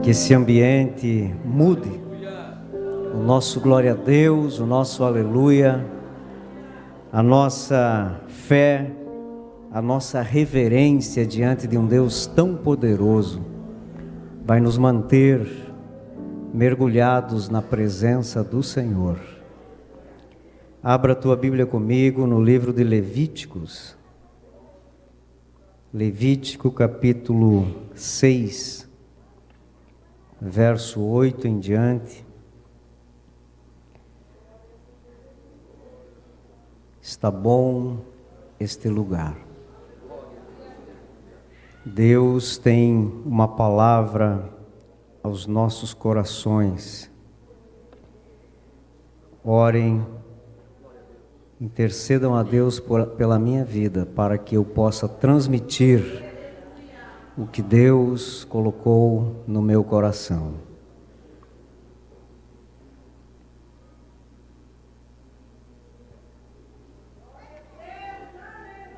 Que esse ambiente mude o nosso glória a Deus, o nosso aleluia, a nossa fé, a nossa reverência diante de um Deus tão poderoso, vai nos manter mergulhados na presença do Senhor. Abra a tua Bíblia comigo no livro de Levíticos, Levítico capítulo 6, verso 8 em diante. Está bom este lugar. Deus tem uma palavra aos nossos corações. Orem, intercedam a Deus pela minha vida, para que eu possa transmitir o que Deus colocou no meu coração.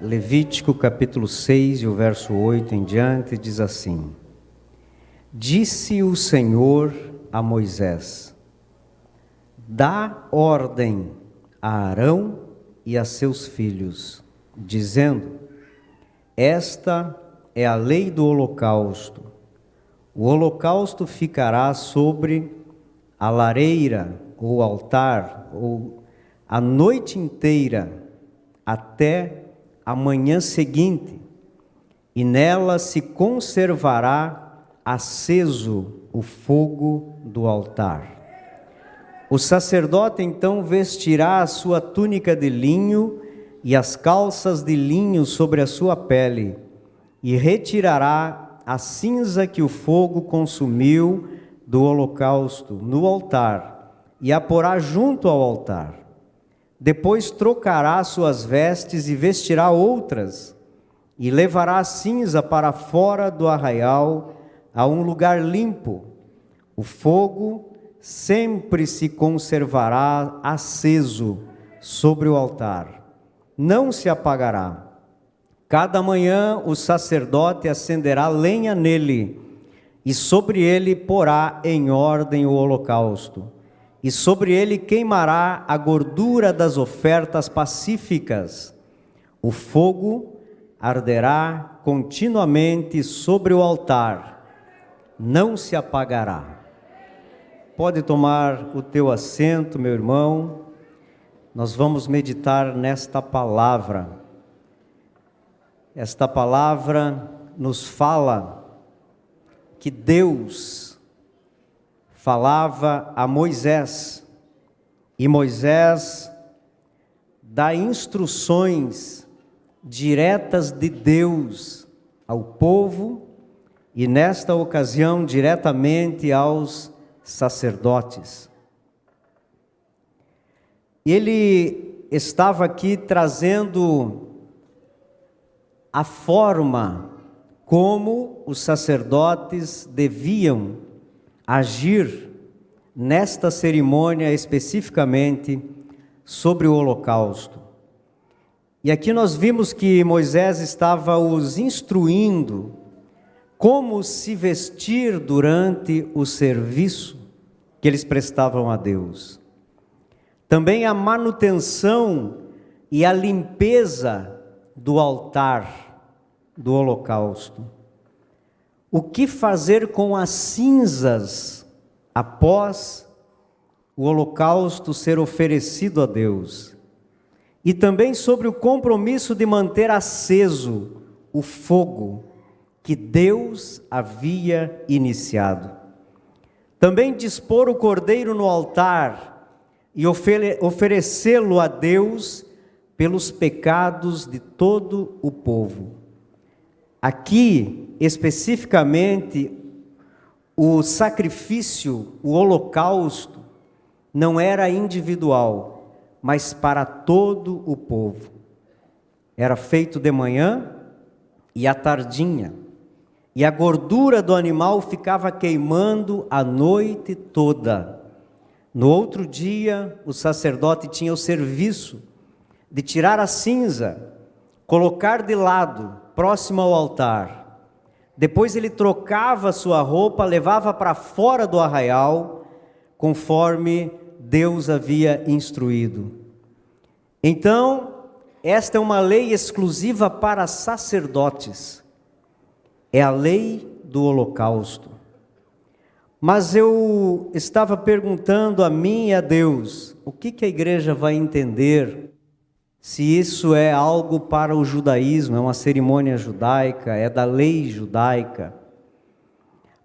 Levítico capítulo 6 e o verso 8 em diante diz assim: Disse o Senhor a Moisés: Dá ordem a Arão e a seus filhos, dizendo: Esta é a lei do holocausto. O holocausto ficará sobre a lareira ou altar, ou a noite inteira, até a manhã seguinte, e nela se conservará aceso o fogo do altar. O sacerdote então vestirá a sua túnica de linho e as calças de linho sobre a sua pele, e retirará a cinza que o fogo consumiu do holocausto no altar, e a porá junto ao altar. Depois trocará suas vestes e vestirá outras, e levará a cinza para fora do arraial, a um lugar limpo. O fogo sempre se conservará aceso sobre o altar, não se apagará. Cada manhã o sacerdote acenderá lenha nele, e sobre ele porá em ordem o holocausto, e sobre ele queimará a gordura das ofertas pacíficas. O fogo arderá continuamente sobre o altar, não se apagará. Pode tomar o teu assento, meu irmão. Nós vamos meditar nesta palavra. Esta palavra nos fala que Deus falava a Moisés, e Moisés dá instruções diretas de Deus ao povo, e nesta ocasião diretamente aos sacerdotes. Ele estava aqui trazendo a forma como os sacerdotes deviam agir nesta cerimônia, especificamente sobre o holocausto. E aqui nós vimos que Moisés estava os instruindo como se vestir durante o serviço que eles prestavam a Deus. Também a manutenção e a limpeza do altar do holocausto. O que fazer com as cinzas após o holocausto ser oferecido a Deus? E também sobre o compromisso de manter aceso o fogo que Deus havia iniciado. Também dispor o cordeiro no altar e oferecê-lo a Deus pelos pecados de todo o povo. Aqui, especificamente, o sacrifício, o holocausto, não era individual, mas para todo o povo. Era feito de manhã e à tardinha, e a gordura do animal ficava queimando a noite toda. No outro dia, o sacerdote tinha o serviço de tirar a cinza, colocar de lado, próximo ao altar, Depois ele trocava sua roupa, levava para fora do arraial, conforme Deus havia instruído. Então, esta é uma lei exclusiva para sacerdotes. É a lei do holocausto. Mas eu estava perguntando a mim e a Deus, o que a igreja vai entender se isso é algo para o judaísmo, é uma cerimônia judaica, é da lei judaica.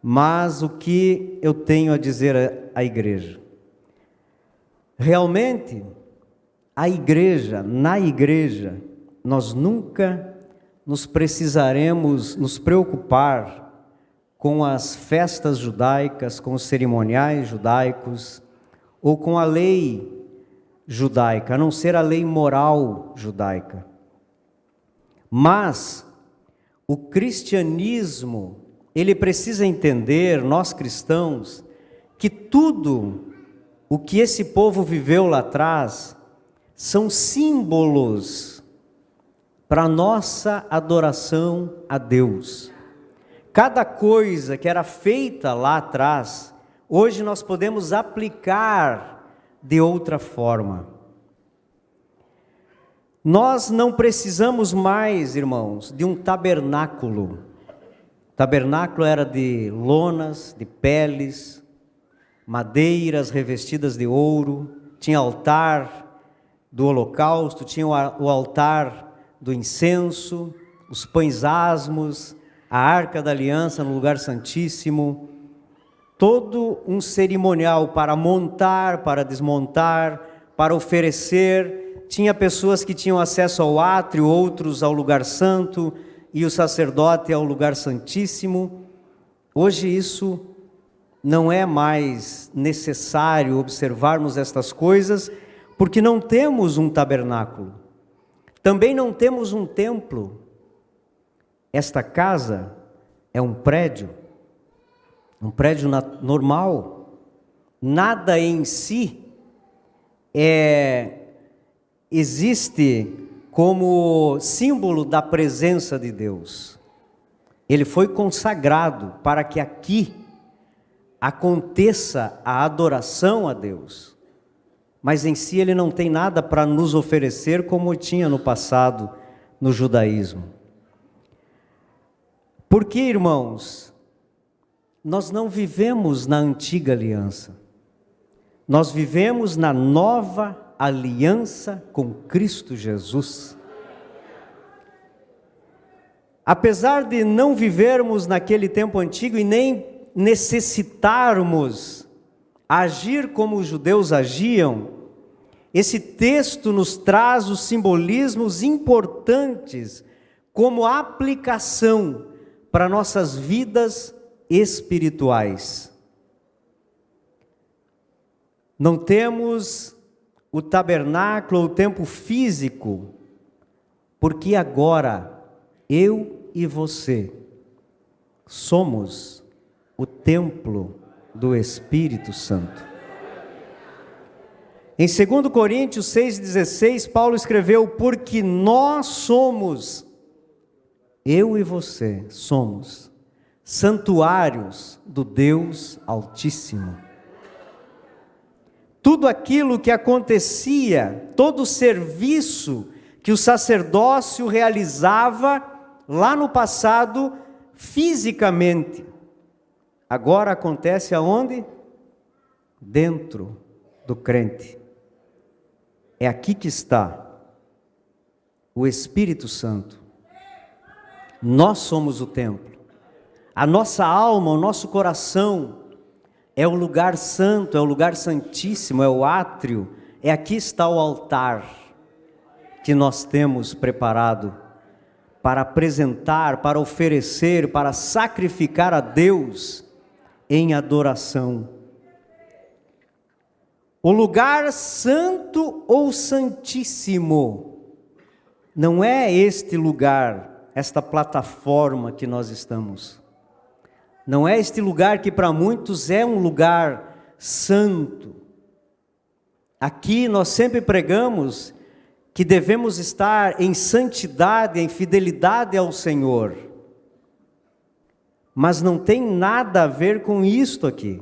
Mas o que eu tenho a dizer à igreja? Realmente, na igreja, nós nunca precisaremos nos preocupar com as festas judaicas, com os cerimoniais judaicos, ou com a lei judaica, a não ser a lei moral judaica. Mas o cristianismo, ele precisa entender, nós cristãos, que tudo o que esse povo viveu lá atrás são símbolos para a nossa adoração a Deus. Cada coisa que era feita lá atrás, hoje nós podemos aplicar de outra forma. Nós não precisamos mais, irmãos, de um tabernáculo. O tabernáculo era de lonas, de peles, madeiras revestidas de ouro, tinha altar do holocausto, tinha o altar do incenso, os pães asmos, a arca da aliança no lugar santíssimo, todo um cerimonial para montar, para desmontar, para oferecer. Tinha pessoas que tinham acesso ao átrio, outros ao lugar santo, e o sacerdote ao lugar santíssimo. Hoje isso não é mais necessário observarmos estas coisas, porque não temos um tabernáculo. Também não temos um templo. Esta casa é um prédio normal. Nada em si existe como símbolo da presença de Deus. Ele foi consagrado para que aqui aconteça a adoração a Deus. Mas em si ele não tem nada para nos oferecer como tinha no passado no judaísmo. Porque, irmãos, nós não vivemos na antiga aliança. Nós vivemos na nova aliança com Cristo Jesus. Apesar de não vivermos naquele tempo antigo e nem necessitarmos agir como os judeus agiam, esse texto nos traz os simbolismos importantes como aplicação para nossas vidas espirituais. Não temos o tabernáculo, o templo físico, porque agora eu e você somos o templo do Espírito Santo. Em 2 Coríntios 6,16, Paulo escreveu: porque nós somos, eu e você somos santuários do Deus Altíssimo. Tudo aquilo que acontecia, todo o serviço que o sacerdócio realizava lá no passado, fisicamente, agora acontece aonde? Dentro do crente. É aqui que está o Espírito Santo. Nós somos o templo. A nossa alma, o nosso coração é o lugar santo, é o lugar santíssimo, é o átrio. É aqui está o altar que nós temos preparado para apresentar, para oferecer, para sacrificar a Deus em adoração. O lugar santo ou santíssimo não é este lugar, esta plataforma que nós estamos. Não é este lugar que para muitos é um lugar santo. Aqui nós sempre pregamos que devemos estar em santidade, em fidelidade ao Senhor. mas não tem nada a ver com isto aqui.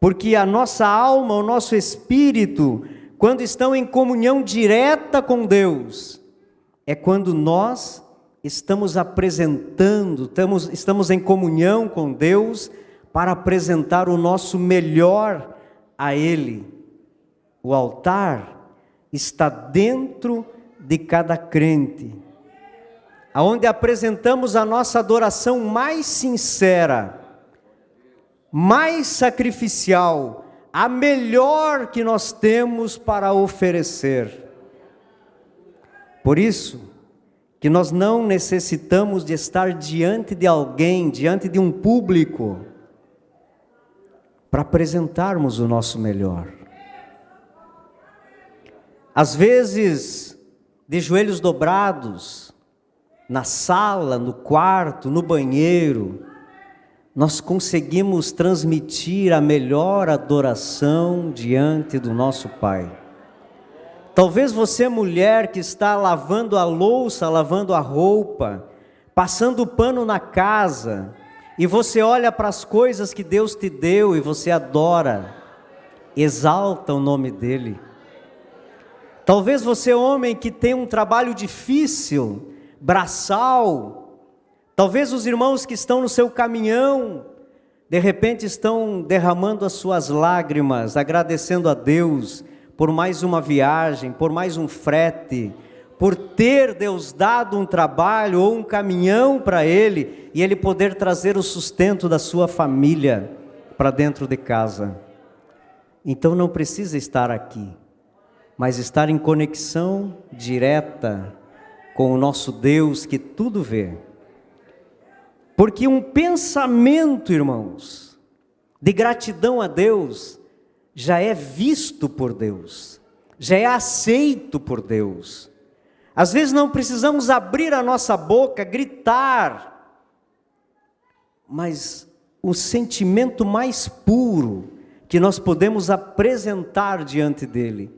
Porque a nossa alma, o nosso espírito, quando estão em comunhão direta com Deus, é quando nós estamos apresentando, estamos em comunhão com Deus para apresentar o nosso melhor a Ele. O altar está dentro de cada crente, aonde apresentamos a nossa adoração mais sincera, mais sacrificial, a melhor que nós temos para oferecer. Por isso que nós não necessitamos de estar diante de alguém, diante de um público, para apresentarmos o nosso melhor. Às vezes, de joelhos dobrados, na sala, no quarto, no banheiro, nós conseguimos transmitir a melhor adoração diante do nosso Pai. Talvez você, mulher, que está lavando a louça, lavando a roupa, passando o pano na casa, e você olha para as coisas que Deus te deu e você adora, exalta o nome dEle. Talvez você, homem, que tem um trabalho difícil, braçal, talvez os irmãos que estão no seu caminhão, de repente estão derramando as suas lágrimas, agradecendo a Deus por mais uma viagem, por mais um frete, por ter Deus dado um trabalho ou um caminhão para ele, e ele poder trazer o sustento da sua família para dentro de casa. Então não precisa estar aqui, mas estar em conexão direta com o nosso Deus que tudo vê. Porque um pensamento, irmãos, de gratidão a Deus, já é visto por Deus, já é aceito por Deus. Às vezes não precisamos abrir a nossa boca, gritar, mas o sentimento mais puro que nós podemos apresentar diante dEle,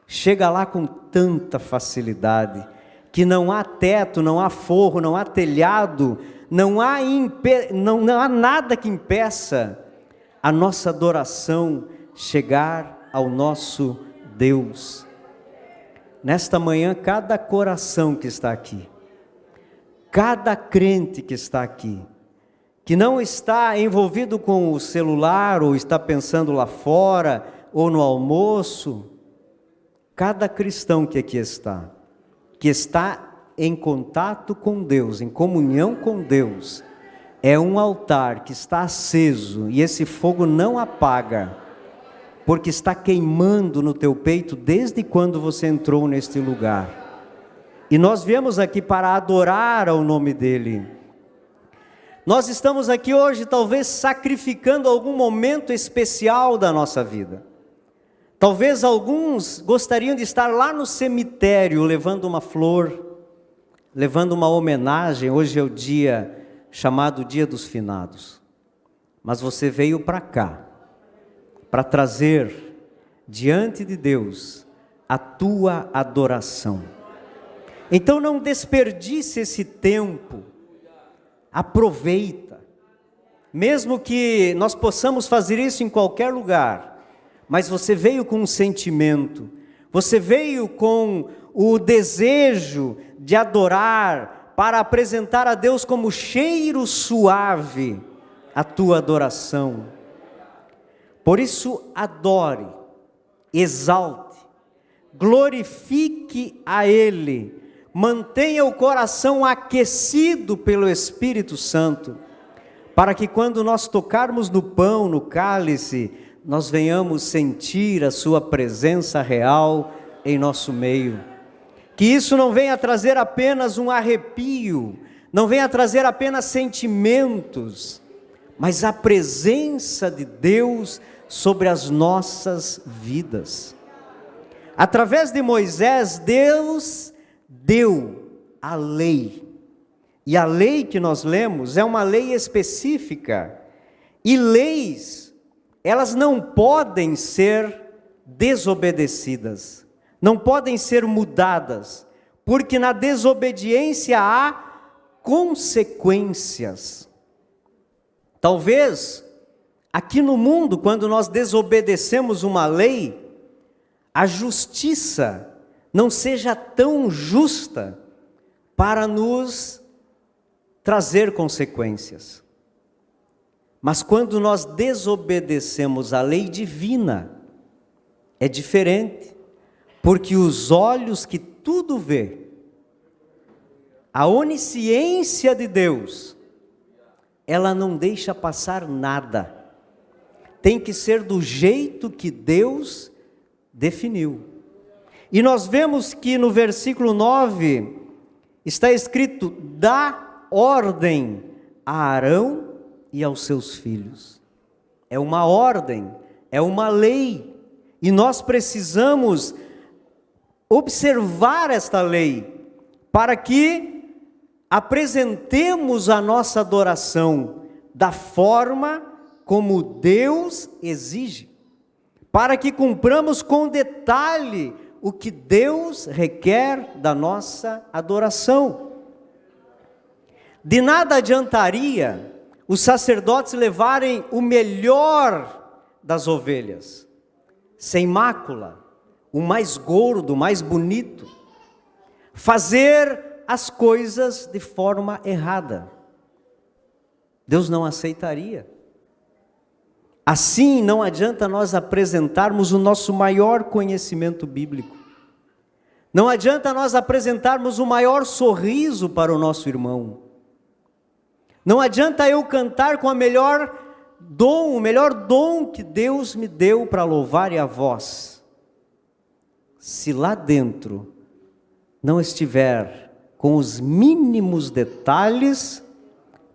chega lá com tanta facilidade, que não há teto, não há forro, não há telhado, não há nada que impeça a nossa adoração chegar ao nosso Deus. Nesta manhã, cada coração que está aqui, cada crente que está aqui, que não está envolvido com o celular, ou está pensando lá fora, ou no almoço, cada cristão que aqui está, que está em contato com Deus, em comunhão com Deus, é um altar que está aceso, e esse fogo não apaga, porque está queimando no teu peito desde quando você entrou neste lugar. E nós viemos aqui para adorar ao nome dEle. Nós estamos aqui hoje talvez sacrificando algum momento especial da nossa vida. Talvez alguns gostariam de estar lá no cemitério levando uma flor, levando uma homenagem. Hoje é o dia chamado Dia dos Finados. Mas você veio para cá, para trazer diante de Deus a tua adoração. Então não desperdice esse tempo, aproveita, mesmo que nós possamos fazer isso em qualquer lugar, mas você veio com um sentimento, você veio com o desejo de adorar, para apresentar a Deus como cheiro suave a tua adoração. Por isso, adore, exalte, glorifique a Ele, mantenha o coração aquecido pelo Espírito Santo, para que quando nós tocarmos no pão, no cálice, nós venhamos sentir a sua presença real em nosso meio. Que isso não venha trazer apenas um arrepio, não venha trazer apenas sentimentos, mas a presença de Deus sobre as nossas vidas. Através de Moisés, Deus deu a lei. E a lei que nós lemos é uma lei específica. E leis, elas não podem ser desobedecidas, não podem ser mudadas, porque na desobediência há consequências. Talvez, aqui no mundo, quando nós desobedecemos uma lei, a justiça não seja tão justa para nos trazer consequências. Mas quando nós desobedecemos a lei divina, é diferente, porque os olhos que tudo vê, a onisciência de Deus, ela não deixa passar nada. Tem que ser do jeito que Deus definiu. E nós vemos que no versículo 9, está escrito: dá ordem a Arão e aos seus filhos. É uma ordem, é uma lei. E nós precisamos observar esta lei, para que apresentemos a nossa adoração da forma como Deus exige, para que cumpramos com detalhe o que Deus requer da nossa adoração. De nada adiantaria os sacerdotes levarem o melhor das ovelhas, sem mácula, o mais gordo, o mais bonito, fazer as coisas de forma errada. Deus não aceitaria. Assim, não adianta nós apresentarmos o nosso maior conhecimento bíblico. Não adianta nós apresentarmos o maior sorriso para o nosso irmão. Não adianta eu cantar com o melhor dom que Deus me deu para louvar é a voz. Se lá dentro não estiver com os mínimos detalhes,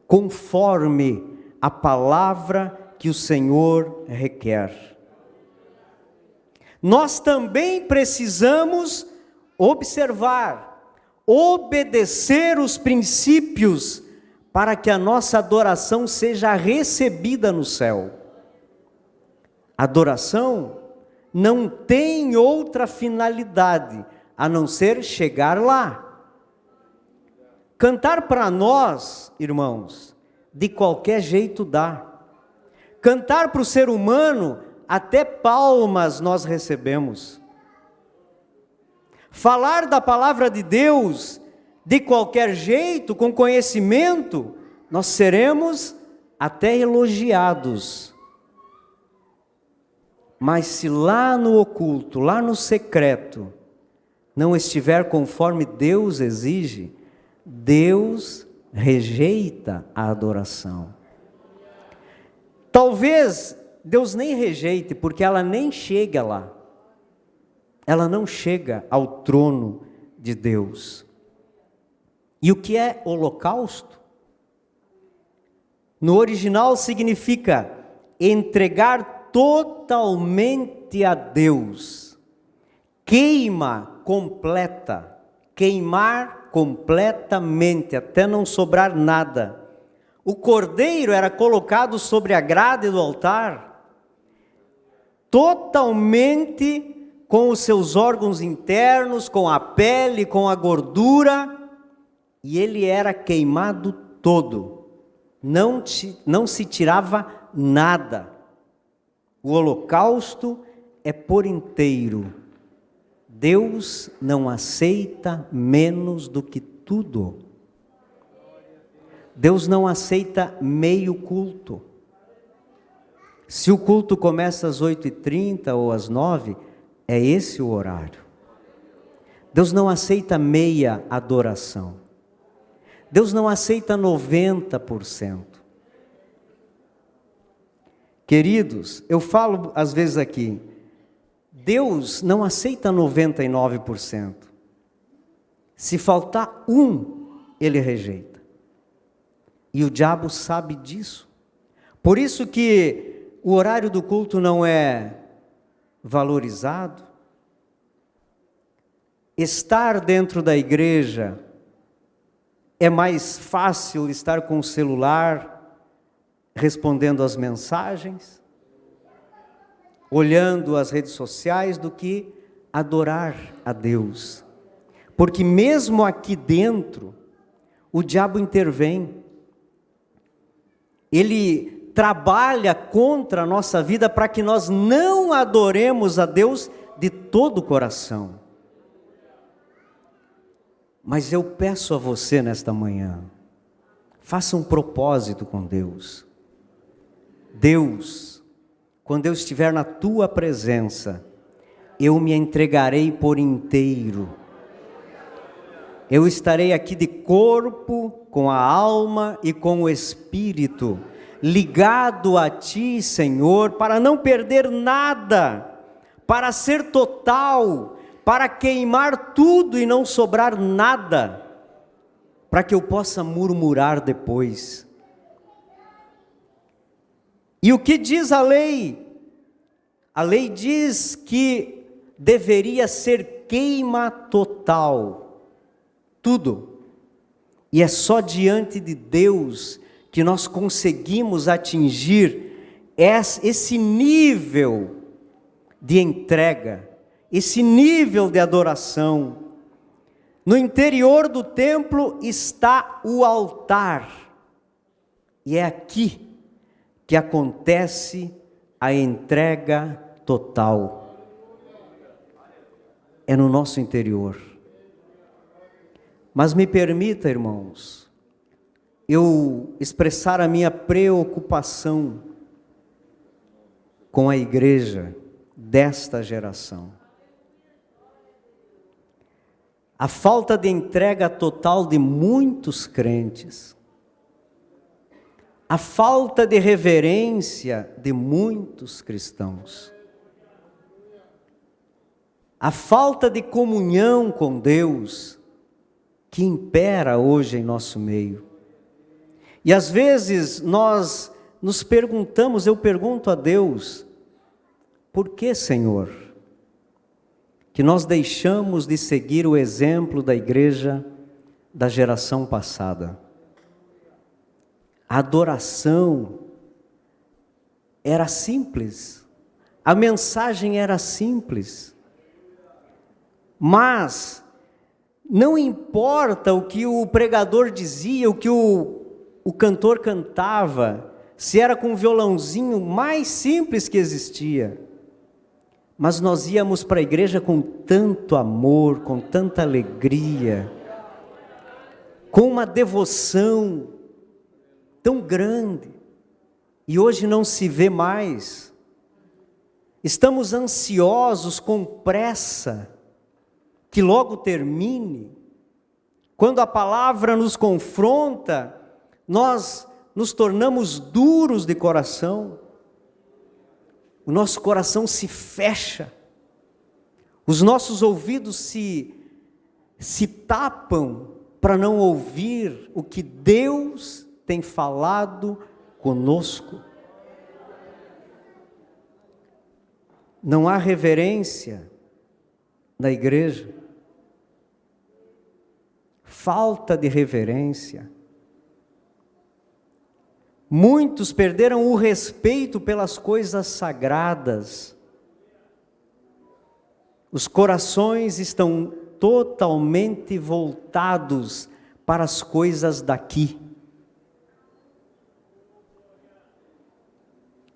conforme a palavra que o Senhor requer. Nós também precisamos observar, obedecer os princípios para que a nossa adoração seja recebida no céu. Adoração não tem outra finalidade a não ser chegar lá. Cantar para nós, irmãos, de qualquer jeito dá. Cantar para o ser humano, até palmas nós recebemos. Falar da palavra de Deus, de qualquer jeito, com conhecimento, nós seremos até elogiados. Mas se lá no oculto, lá no secreto, não estiver conforme Deus exige, Deus rejeita a adoração. Talvez Deus nem rejeite, porque ela nem chega lá. Ela não chega ao trono de Deus. E o que é holocausto? No original significa entregar totalmente a Deus. Queima completa, queimar completamente, até não sobrar nada. O cordeiro era colocado sobre a grade do altar, totalmente com os seus órgãos internos, com a pele, com a gordura, e ele era queimado todo, não se tirava nada. O holocausto é por inteiro. Deus não aceita menos do que tudo. Deus não aceita meio culto. Se o culto começa às 8h30 ou às 9h, é esse o horário. Deus não aceita meia adoração. Deus não aceita 90%. Queridos, eu falo às vezes aqui, Deus não aceita 99%. Se faltar Ele rejeita. E o diabo sabe disso. Por isso que o horário do culto não é valorizado. Estar dentro da igreja é mais fácil estar com o celular, respondendo às mensagens, olhando as redes sociais, do que adorar a Deus. Porque mesmo aqui dentro, o diabo intervém. Ele trabalha contra a nossa vida para que nós não adoremos a Deus de todo o coração. Mas eu peço a você nesta manhã, faça um propósito com Deus. Deus, quando eu estiver na tua presença, eu me entregarei por inteiro. Eu estarei aqui de corpo, com a alma e com o espírito, ligado a ti, Senhor, para não perder nada, para ser total, para queimar tudo e não sobrar nada, para que eu possa murmurar depois. E o que diz a lei? A lei diz que deveria ser queima total, tudo. E é só diante de Deus que nós conseguimos atingir esse nível de entrega, esse nível de adoração. No interior do templo está o altar, e é aqui que acontece a entrega total. É no nosso interior. Mas me permita, irmãos, eu expressar a minha preocupação com a igreja desta geração. A falta de entrega total de muitos crentes, a falta de reverência de muitos cristãos, a falta de comunhão com Deus que impera hoje em nosso meio. E às vezes nós nos perguntamos, eu pergunto a Deus, por que, Senhor, que nós deixamos de seguir o exemplo da igreja da geração passada? A adoração era simples, a mensagem era simples, mas não importa o que o pregador dizia, o que o cantor cantava, se era com o violãozinho mais simples que existia, mas nós íamos para a igreja com tanto amor, com tanta alegria, com uma devoção tão grande, e hoje não se vê mais. Estamos ansiosos, com pressa, que logo termine. Quando a palavra nos confronta, nós nos tornamos duros de coração, o nosso coração se fecha, os nossos ouvidos se tapam para não ouvir o que Deus tem falado conosco. Não há reverência na igreja, falta de reverência. Muitos perderam o respeito pelas coisas sagradas. Os corações estão totalmente voltados para as coisas daqui.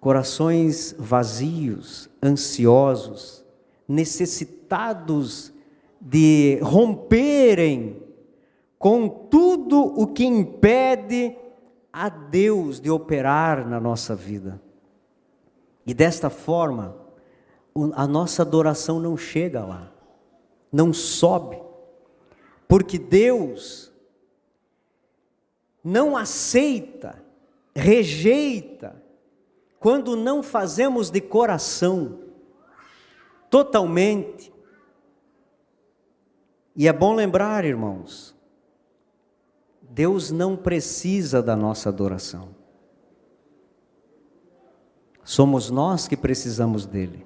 Corações vazios, ansiosos, necessitados de romperem com tudo o que impede a Deus de operar na nossa vida. E desta forma, a nossa adoração não chega lá, não sobe, porque Deus não aceita, rejeita, quando não fazemos de coração, totalmente. E é bom lembrar, irmãos, Deus não precisa da nossa adoração. Somos nós que precisamos dele.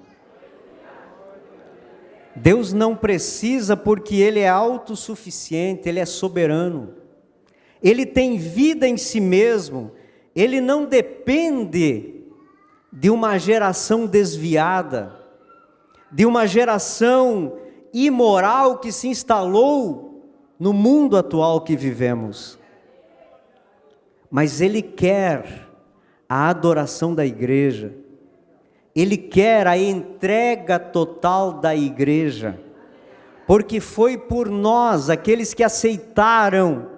Deus não precisa porque Ele é autossuficiente, Ele é soberano. Ele tem vida em si mesmo, Ele não depende de uma geração desviada, de uma geração imoral que se instalou no mundo atual que vivemos. Mas Ele quer a adoração da igreja. Ele quer a entrega total da igreja, porque foi por nós, aqueles que aceitaram,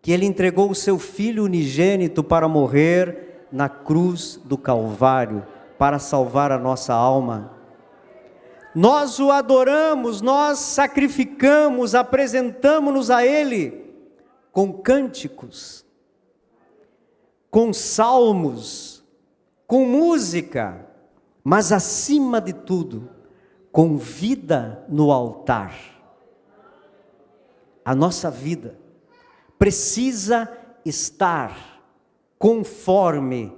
que Ele entregou o seu Filho unigênito para morrer na cruz do Calvário, para salvar a nossa alma. Nós o adoramos, nós sacrificamos, apresentamos-nos a Ele com cânticos, com salmos, com música, mas acima de tudo, com vida no altar. A nossa vida precisa estar conforme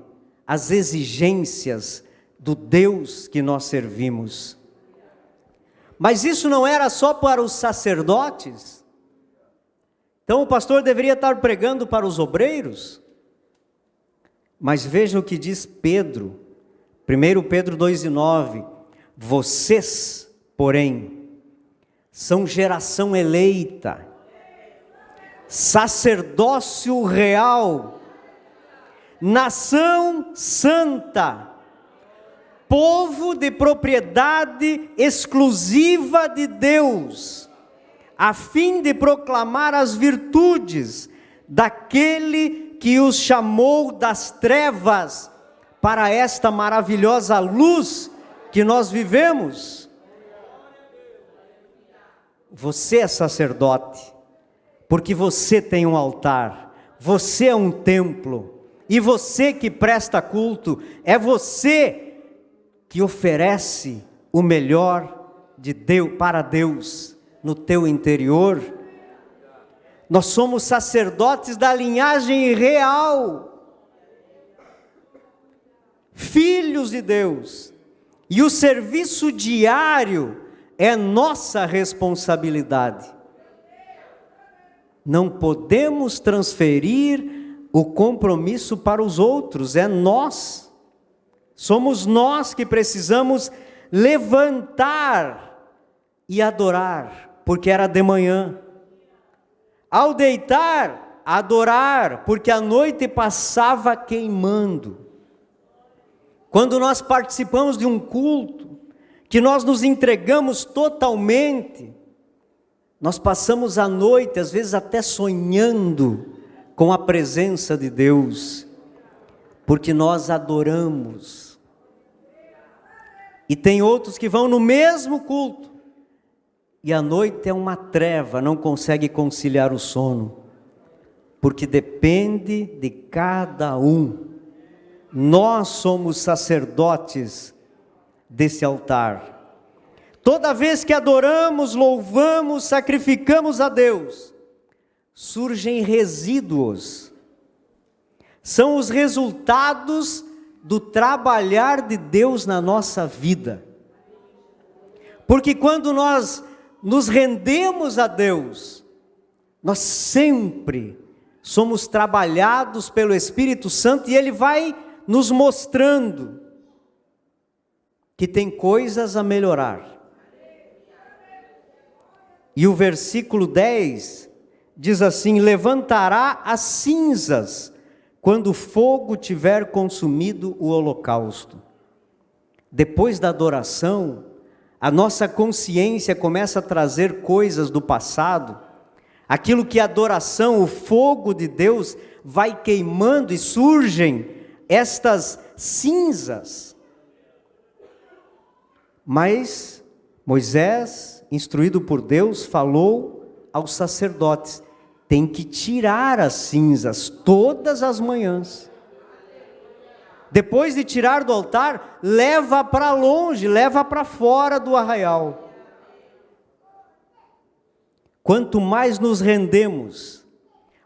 as exigências do Deus que nós servimos. Mas isso não era só para os sacerdotes? Então o pastor deveria estar pregando para os obreiros? Mas veja o que diz Pedro, 1 Pedro 2,9, vocês, porém, são geração eleita, sacerdócio real, nação santa, povo de propriedade exclusiva de Deus, a fim de proclamar as virtudes daquele que os chamou das trevas para esta maravilhosa luz que nós vivemos. Você é sacerdote, porque você tem um altar, você é um templo, e você que presta culto, é você que oferece o melhor de Deus para Deus no teu interior. Nós somos sacerdotes da linhagem real, filhos de Deus, e o serviço diário é nossa responsabilidade. Não podemos transferir o compromisso para os outros, é nós. Somos nós que precisamos levantar e adorar, porque era de manhã. Ao deitar, adorar, porque a noite passava queimando. Quando nós participamos de um culto, que nós nos entregamos totalmente, nós passamos a noite, às vezes até sonhando com a presença de Deus, porque nós adoramos. E tem outros que vão no mesmo culto, e a noite é uma treva, não consegue conciliar o sono, porque depende de cada um. Nós somos sacerdotes desse altar. Toda vez que adoramos, louvamos, sacrificamos a Deus, surgem resíduos. São os resultados do trabalhar de Deus na nossa vida. Porque quando nós nos rendemos a Deus, nós sempre somos trabalhados pelo Espírito Santo, e Ele vai nos mostrando que tem coisas a melhorar. E o versículo 10 diz assim: levantará as cinzas quando o fogo tiver consumido o holocausto. Depois da adoração, a nossa consciência começa a trazer coisas do passado, aquilo que a adoração, o fogo de Deus vai queimando, e surgem estas cinzas. Mas Moisés, instruído por Deus, falou aos sacerdotes: tem que tirar as cinzas todas as manhãs. Depois de tirar do altar, leva para longe, leva para fora do arraial. Quanto mais nos rendemos,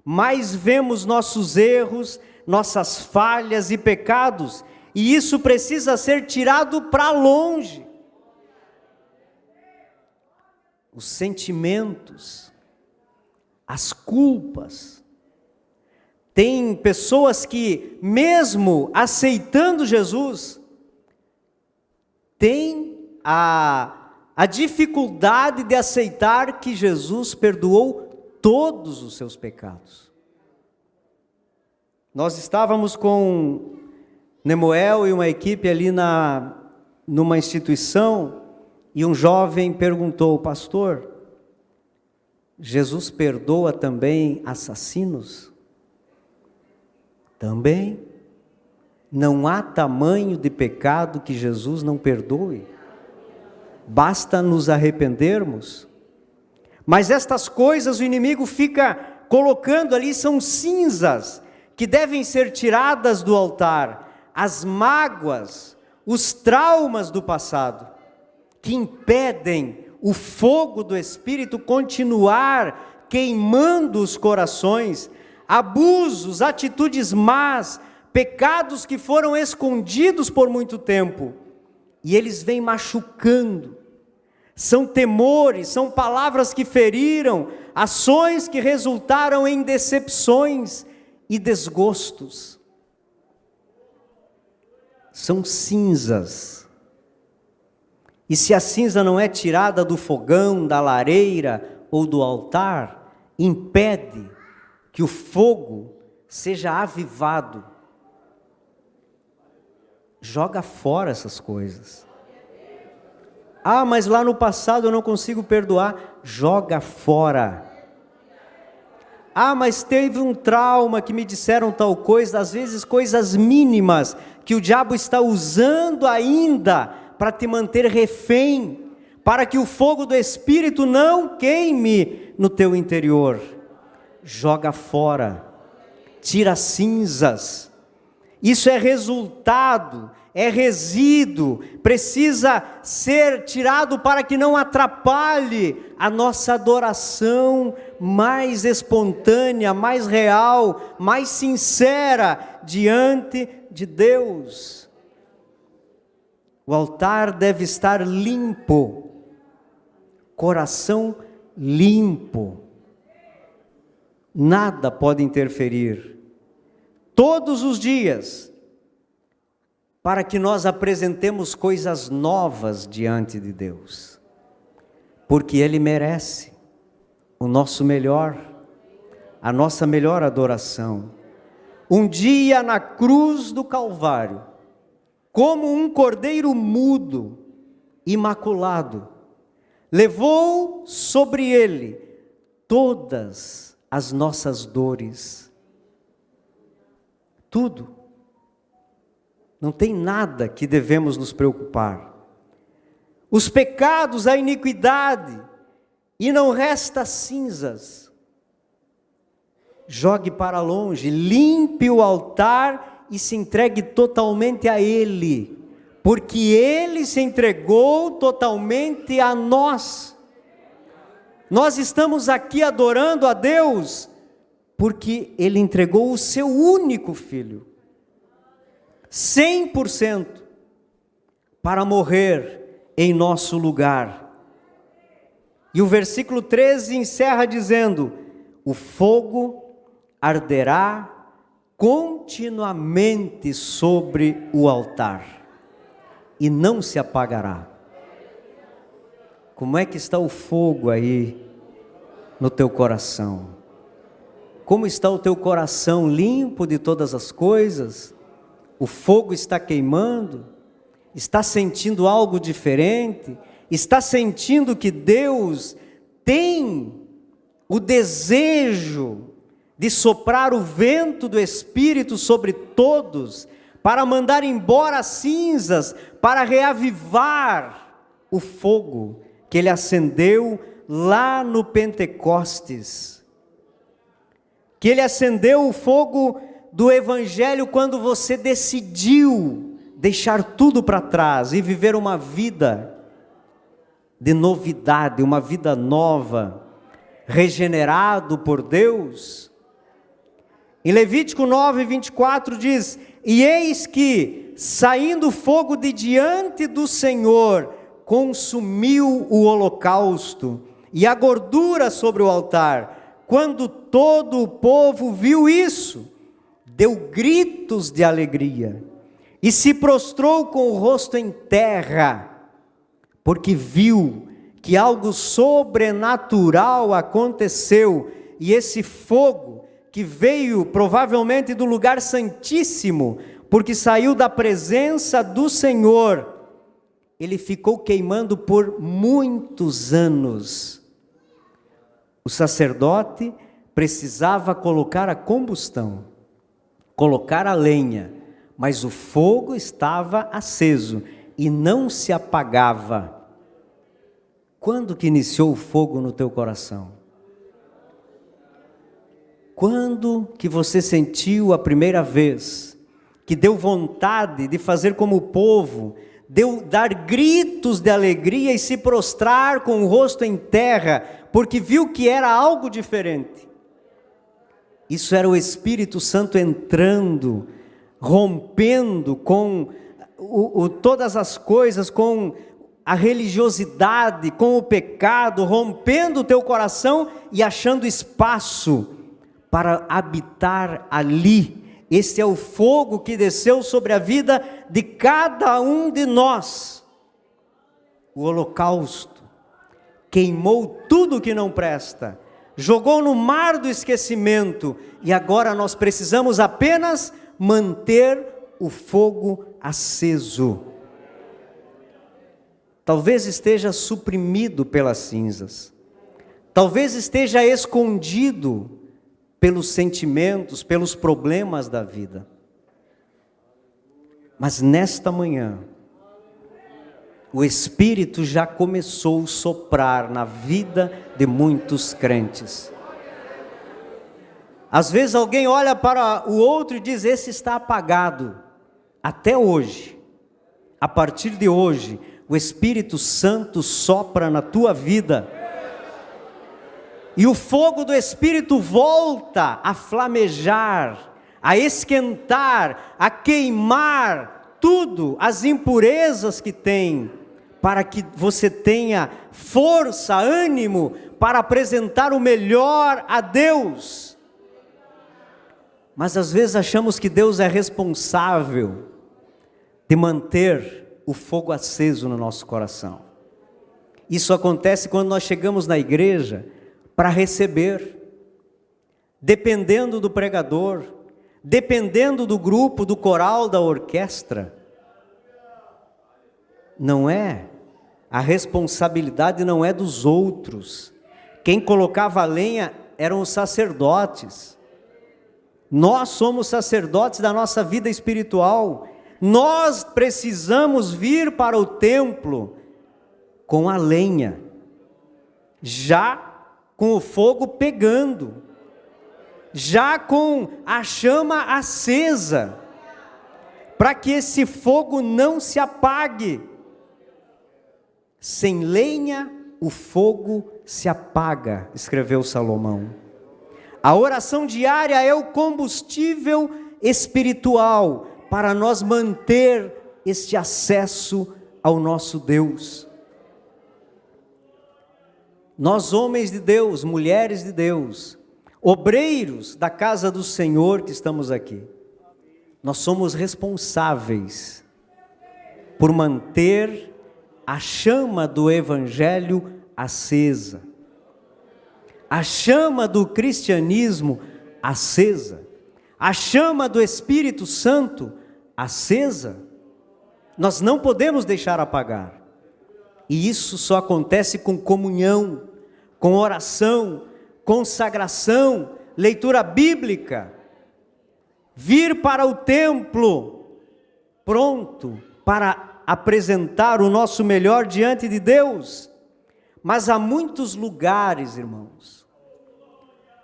mais vemos nossos erros, nossas falhas e pecados, e isso precisa ser tirado para longe. Os sentimentos, as culpas. Tem pessoas que, mesmo aceitando Jesus, têm a dificuldade de aceitar que Jesus perdoou todos os seus pecados. Nós estávamos com Nemuel e uma equipe ali numa instituição, e um jovem perguntou: pastor, Jesus perdoa também assassinos? Também. Não há tamanho de pecado que Jesus não perdoe. Basta nos arrependermos. Mas estas coisas o inimigo fica colocando ali, são cinzas que devem ser tiradas do altar. As mágoas, os traumas do passado, que impedem o fogo do Espírito continuar queimando os corações. Abusos, atitudes más, pecados que foram escondidos por muito tempo, e eles vêm machucando. São temores, são palavras que feriram, ações que resultaram em decepções e desgostos. São cinzas. E se a cinza não é tirada do fogão, da lareira ou do altar, impede que o fogo seja avivado. Joga fora essas coisas. Ah, mas lá no passado eu não consigo perdoar. Joga fora. Ah, mas teve um trauma que me disseram tal coisa, às vezes coisas mínimas, que o diabo está usando ainda para te manter refém, para que o fogo do Espírito não queime no teu interior. Joga fora. Tira cinzas. Isso é resultado, é resíduo, precisa ser tirado para que não atrapalhe a nossa adoração mais espontânea, mais real, mais sincera diante de Deus. O altar deve estar limpo, coração limpo, nada pode interferir. Todos os dias, para que nós apresentemos coisas novas diante de Deus, porque Ele merece o nosso melhor, a nossa melhor adoração. Um dia na cruz do Calvário, como um cordeiro mudo, imaculado, levou sobre Ele todas as nossas dores, tudo. Não tem nada que devemos nos preocupar. Os pecados, a iniquidade, e não resta cinzas. Jogue para longe, limpe o altar e se entregue totalmente a Ele, porque Ele se entregou totalmente a nós. Nós estamos aqui adorando a Deus, porque Ele entregou o seu único Filho, 100%, para morrer em nosso lugar. E o versículo 13 encerra dizendo: o fogo arderá continuamente sobre o altar, e não se apagará. Como é que está o fogo aí no teu coração? Como está o teu coração limpo de todas as coisas? O fogo está queimando? Está sentindo algo diferente? Está sentindo que Deus tem o desejo de soprar o vento do Espírito sobre todos, para mandar embora as cinzas, para reavivar o fogo que Ele acendeu lá no Pentecostes? Que Ele acendeu o fogo do Evangelho quando você decidiu deixar tudo para trás e viver uma vida de novidade, uma vida nova, regenerado por Deus. Em Levítico 9, 24 diz: e eis que, saindo fogo de diante do Senhor, consumiu o holocausto e a gordura sobre o altar. Quando todo o povo viu isso, deu gritos de alegria e se prostrou com o rosto em terra, porque viu que algo sobrenatural aconteceu, e esse fogo que veio provavelmente do lugar santíssimo, porque saiu da presença do Senhor. Ele ficou queimando por muitos anos. O sacerdote precisava colocar a combustão, colocar a lenha, mas o fogo estava aceso e não se apagava. Quando que iniciou o fogo no teu coração? Quando que você sentiu a primeira vez que deu vontade de fazer como o povo, dar gritos de alegria e se prostrar com o rosto em terra, porque viu que era algo diferente? Isso era o Espírito Santo entrando, rompendo com todas as coisas, com a religiosidade, com o pecado, rompendo o teu coração e achando espaço para habitar ali. Esse é o fogo que desceu sobre a vida de cada um de nós. O holocausto queimou tudo que não presta, jogou no mar do esquecimento, e agora nós precisamos apenas manter o fogo aceso. Talvez esteja suprimido pelas cinzas, talvez esteja escondido pelos sentimentos, pelos problemas da vida. Mas nesta manhã, o Espírito já começou a soprar na vida de muitos crentes. Às vezes alguém olha para o outro e diz: esse está apagado. Até hoje, a partir de hoje, o Espírito Santo sopra na tua vida. E o fogo do Espírito volta a flamejar, a esquentar, a queimar tudo, as impurezas que tem, para que você tenha força, ânimo, para apresentar o melhor a Deus. Mas às vezes achamos que Deus é responsável de manter o fogo aceso no nosso coração. Isso acontece quando nós chegamos na igreja para receber, dependendo do pregador, dependendo do grupo, do coral, da orquestra. Não é, a responsabilidade não é dos outros. Quem colocava a lenha eram os sacerdotes. Nós somos sacerdotes da nossa vida espiritual. Nós precisamos vir para o templo com a lenha, já com o fogo pegando, já com a chama acesa, para que esse fogo não se apague. Sem lenha o fogo se apaga, escreveu Salomão. A oração diária é o combustível espiritual para nós manter este acesso ao nosso Deus. Nós, homens de Deus, mulheres de Deus, obreiros da casa do Senhor que estamos aqui, nós somos responsáveis por manter a chama do Evangelho acesa, a chama do cristianismo acesa, a chama do Espírito Santo acesa. Nós não podemos deixar apagar. E isso só acontece com comunhão, com oração, consagração, leitura bíblica. Vir para o templo, pronto para apresentar o nosso melhor diante de Deus. Mas há muitos lugares, irmãos,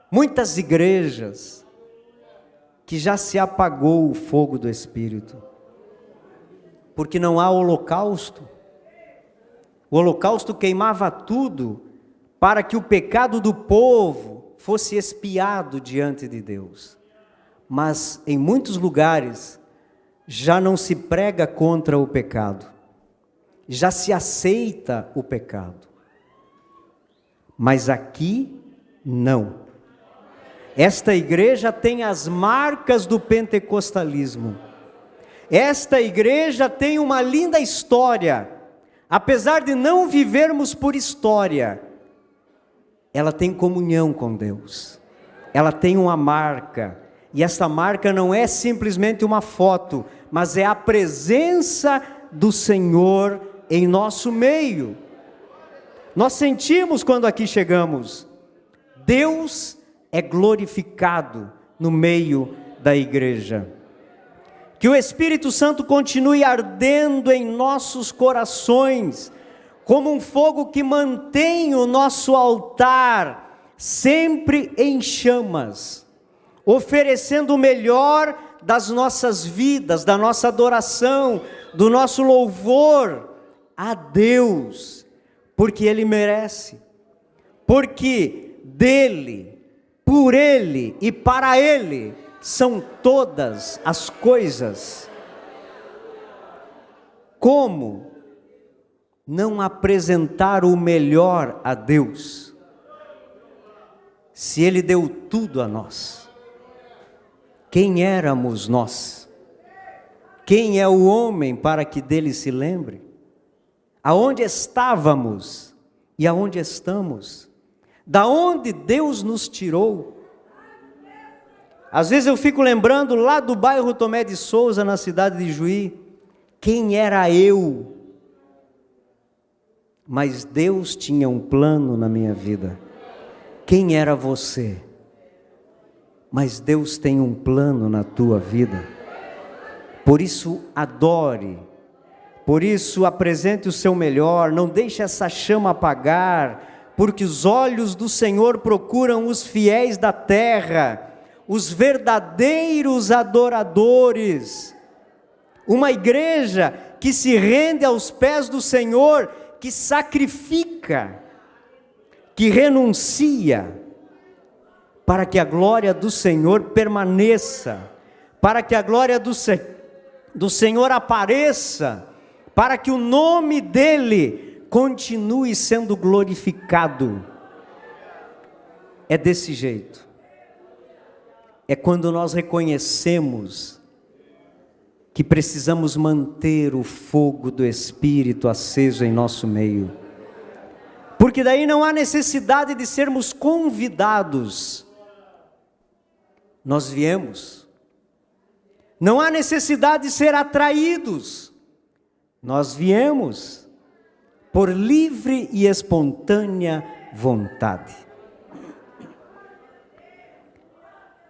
muitas igrejas, que já se apagou o fogo do Espírito, porque não há holocausto. O holocausto queimava tudo para que o pecado do povo fosse expiado diante de Deus. Mas em muitos lugares já não se prega contra o pecado, já se aceita o pecado. Mas aqui não. Esta igreja tem as marcas do pentecostalismo. Esta igreja tem uma linda história. Apesar de não vivermos por história, ela tem comunhão com Deus. Ela tem uma marca. E essa marca não é simplesmente uma foto, mas é a presença do Senhor em nosso meio. Nós sentimos quando aqui chegamos, Deus é glorificado no meio da igreja. Que o Espírito Santo continue ardendo em nossos corações, como um fogo que mantém o nosso altar sempre em chamas, oferecendo o melhor das nossas vidas, da nossa adoração, do nosso louvor a Deus, porque Ele merece, porque dEle, por Ele e para Ele são todas as coisas. Como não apresentar o melhor a Deus, se Ele deu tudo a nós? Quem éramos nós? Quem é o homem para que dele se lembre? Aonde estávamos e aonde estamos? Da onde Deus nos tirou? Às vezes eu fico lembrando lá do bairro Tomé de Souza, na cidade de Juí, quem era eu? Mas Deus tinha um plano na minha vida. Quem era você? Mas Deus tem um plano na tua vida. Por isso adore, por isso apresente o seu melhor, não deixe essa chama apagar, porque os olhos do Senhor procuram os fiéis da terra, os verdadeiros adoradores. Uma igreja que se rende aos pés do Senhor, que sacrifica, que renuncia, para que a glória do Senhor permaneça, para que a glória do Senhor apareça, para que o nome dEle continue sendo glorificado. É desse jeito. É quando nós reconhecemos que precisamos manter o fogo do Espírito aceso em nosso meio. Porque daí não há necessidade de sermos convidados. Nós viemos. Não há necessidade de ser atraídos. Nós viemos por livre e espontânea vontade.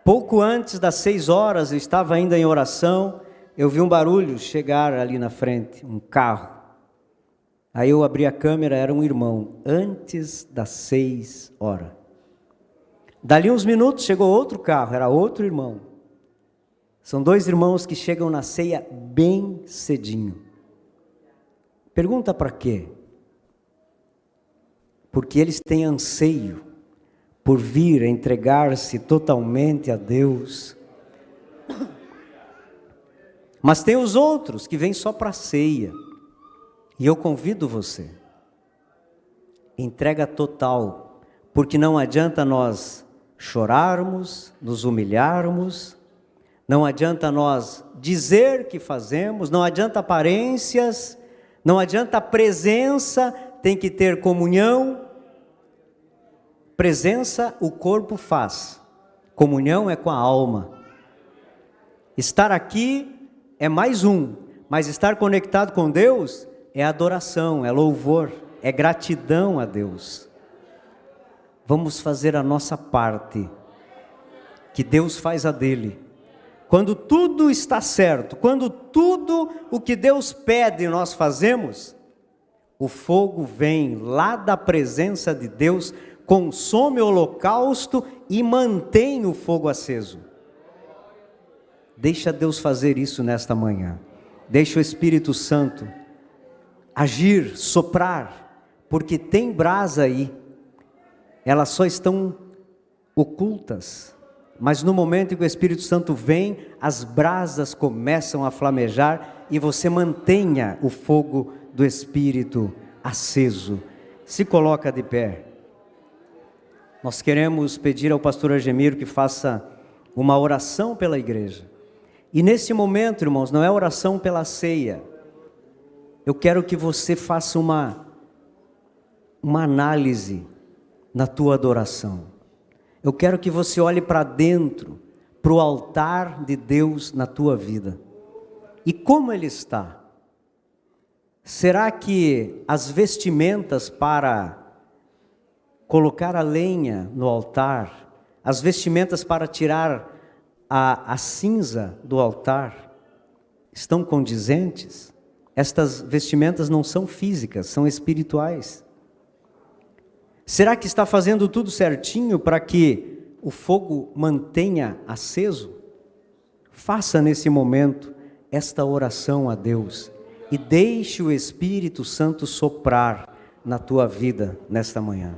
Pouco antes das 6 horas, eu estava ainda em oração, eu vi um barulho chegar ali na frente, um carro. Aí eu abri a câmera, era um irmão, antes das 6 horas. Dali uns minutos chegou outro carro, era outro irmão. São 2 irmãos que chegam na ceia bem cedinho. Pergunta para quê? Porque eles têm anseio por vir entregar-se totalmente a Deus. Mas tem os outros que vêm só para a ceia. E eu convido você, entrega total, porque não adianta nós chorarmos, nos humilharmos, não adianta nós dizer que fazemos, não adianta aparências, não adianta presença, tem que ter comunhão. Presença o corpo faz, comunhão é com a alma. Estar aqui é mais um, mas estar conectado com Deus é adoração, é louvor, é gratidão a Deus. Vamos fazer a nossa parte, que Deus faz a dele. Quando tudo está certo, quando tudo o que Deus pede nós fazemos, o fogo vem lá da presença de Deus, consome o holocausto e mantém o fogo aceso. Deixa Deus fazer isso nesta manhã. Deixa o Espírito Santo agir, soprar, porque tem brasa aí. Elas só estão ocultas, mas no momento em que o Espírito Santo vem, as brasas começam a flamejar e você mantenha o fogo do Espírito aceso. Se coloca de pé. Nós queremos pedir ao pastor Argemiro que faça uma oração pela igreja. E nesse momento, irmãos, não é oração pela ceia. Eu quero que você faça uma análise na tua adoração. Eu quero que você olhe para dentro, para o altar de Deus na tua vida. E como ele está? Será que as vestimentas para colocar a lenha no altar, as vestimentas para tirar a cinza do altar, estão condizentes? Estas vestimentas não são físicas, são espirituais. Será que está fazendo tudo certinho para que o fogo mantenha aceso? Faça nesse momento esta oração a Deus e deixe o Espírito Santo soprar na tua vida nesta manhã.